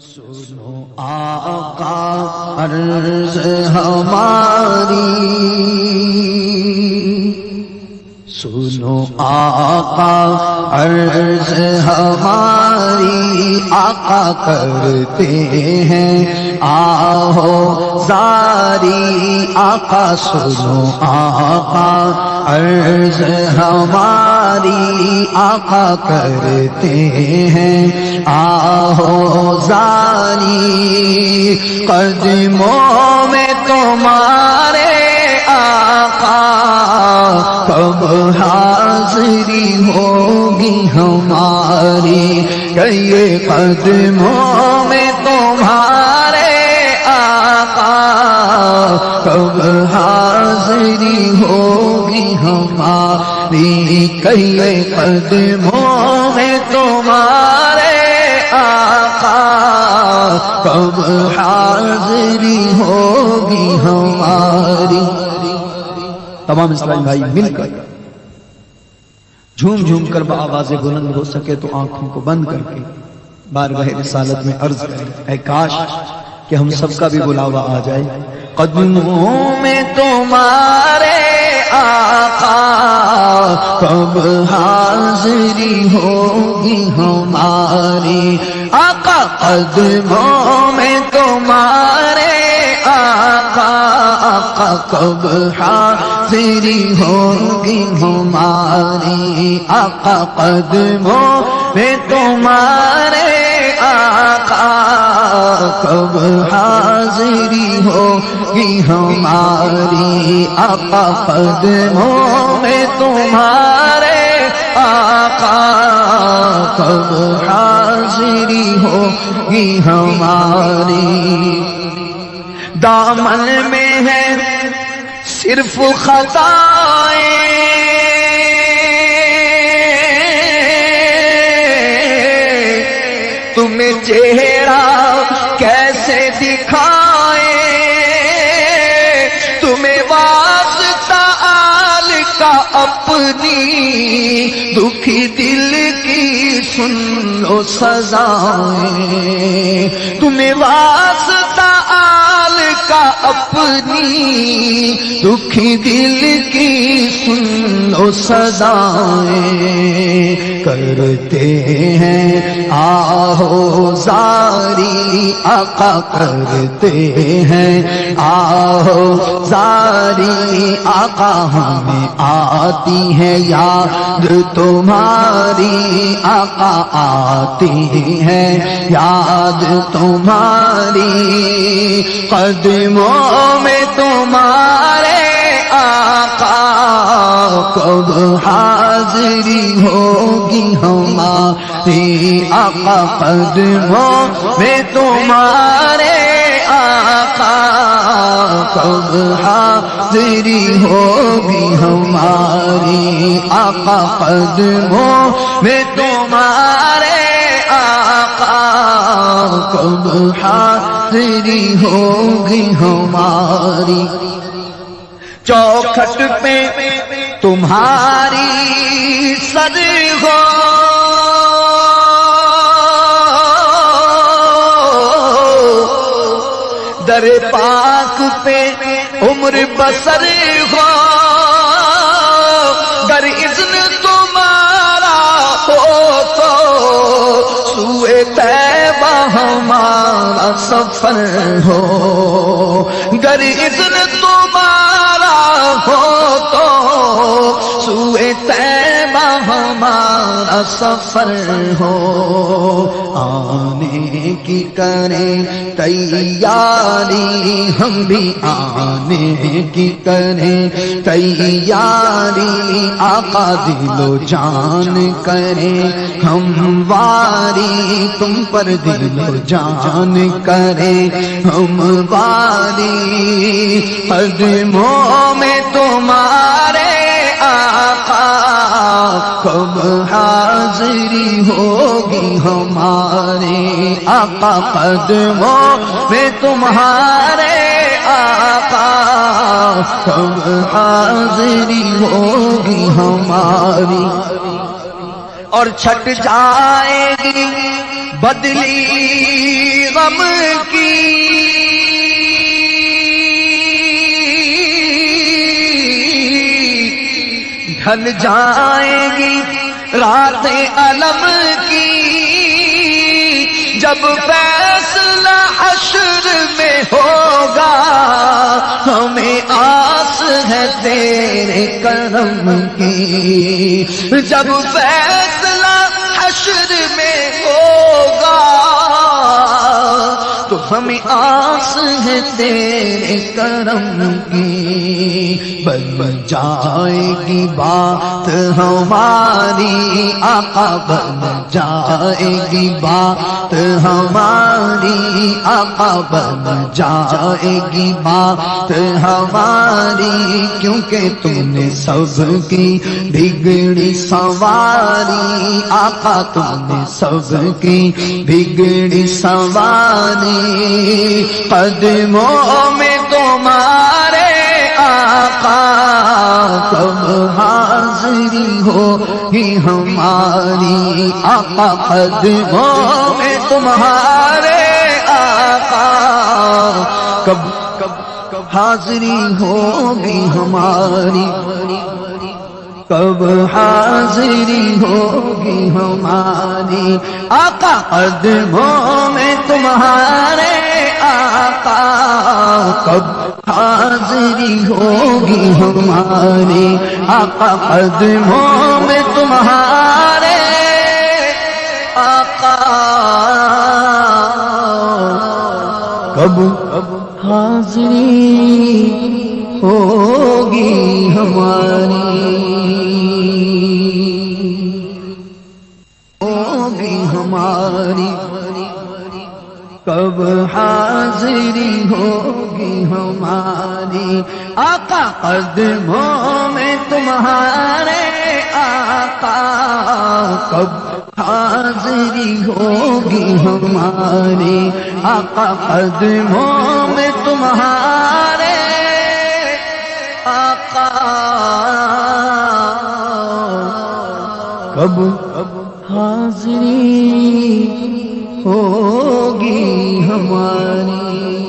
سنو آقا عرض ہماری، سنو آقا عرض ہماری، آقا کرتے ہیں آہو زاری، آقا سنو آقا عرض ہماری، آقا کرتے ہیں آہو زاری، قدموں میں تمہارے آقا کب حاضری ہوگی ہماری، کہ یہ قدموں میں تمہارے آقا کب حاضری ہوگی ہماری، کہ یہ قدموں میں تمہارے آقا کب حاضری ہوگی ہماری۔ تمام اسلامی بھائی مل کر جھوم جھوم کر بآواز بلند ہو سکے تو آنکھوں کو بند کر کے بارگاہ رسالت میں عرض کریں، اے کاش کہ ہم سب کا بھی بلاوا آ جائے۔ قدموں میں تمہارے آقا کب حاضری ہوگی ہماری، آقا قدموں میں تمہارے آقا کب حاضری ہوگی ہماری، آقا قدموں میں تمہارے آقا کب حاضری ہوگی ہماری، آقا قدموں میں تمہارے آقا کب حاضری ہوگی ہماری۔ دامن میں ہے صرف خطائیں، تمہیں چہرہ کیسے دکھائیں، تمہیں واسطہ آل کا اپنی، دکھی دل کی سن لو سزائیں، تمہیں واسطہ آل کا اپنی، دکھی دل کی سن لو سزائیں، کرتے ہیں آہو زاری، آقا کرتے ہیں آہو زاری، آقا ہمیں آتی ہے یاد تمہاری، آقا آتی ہے یاد تمہاری، قدموں میں تمہارے آقا کب حاضری ہوگی ہماری، آقا قدموں میں تمہارے آقا کب حاضری ہوگی ہماری، آقا قدموں میں تمہارے آقا کب حاضری ہوگی ہماری۔ چوکھٹ پہ تمہاری سر ہو، در پاک پہ عمر بسر ہو، گر اذن تمہارا ہو تو سوئے طیبہ ہمارا سفر ہو، گر اذن تمہارا ہو تو سوئے طیبہ ہمارا سفر ہو، آنے کی کریں تیاری، ہم بھی آنے کی کریں تیاری، آقا دل و جان کریں ہم واری، تم پر دل و جان کریں ہم واری، قدموں میں تمہارے آقا کب حاضری ہوگی ہماری، آقا قدموں میں تمہارے آقا کب حاضری ہوگی ہماری۔ اور چھٹ جائے گی بدلی غم کی ڈھل جائے گی رات علم کی، جب فیصلہ حشر میں ہوگا ہمیں آس ہے تیرے کرم کی، جب فیصلہ حشر میں ہوگا تو ہمیں آس ہے تیرے کرم کی، بن جائے گی بات ہماری آقا، بن جائے گی بات ہماری آقا، بن جائے گی بات ہماری، کیونکہ تم نے سب کی بگڑی سواری آقا، تم نے سب کی بگڑی سواری، قدموں میں تمہارے آقا کب حاضری ہوگی ہماری آقا، قدموں میں تمہارے آقا کب حاضری ہوگی ہماری، کب حاضری ہوگی ہماری آقا، قدموں میں تمہارے آقا کب حاضری ہوگی ہماری آقا، قدموں میں تمہارے آقا کب حاضری ہوگی ہماری، ہوگی ہماری، کب حاضری ہوگی ہماری آقا، قدموں میں تمہارے آقا کب حاضری ہوگی ہماری آقا، قدموں میں تمہارے آقا کب حاضری ہوگی ہماری۔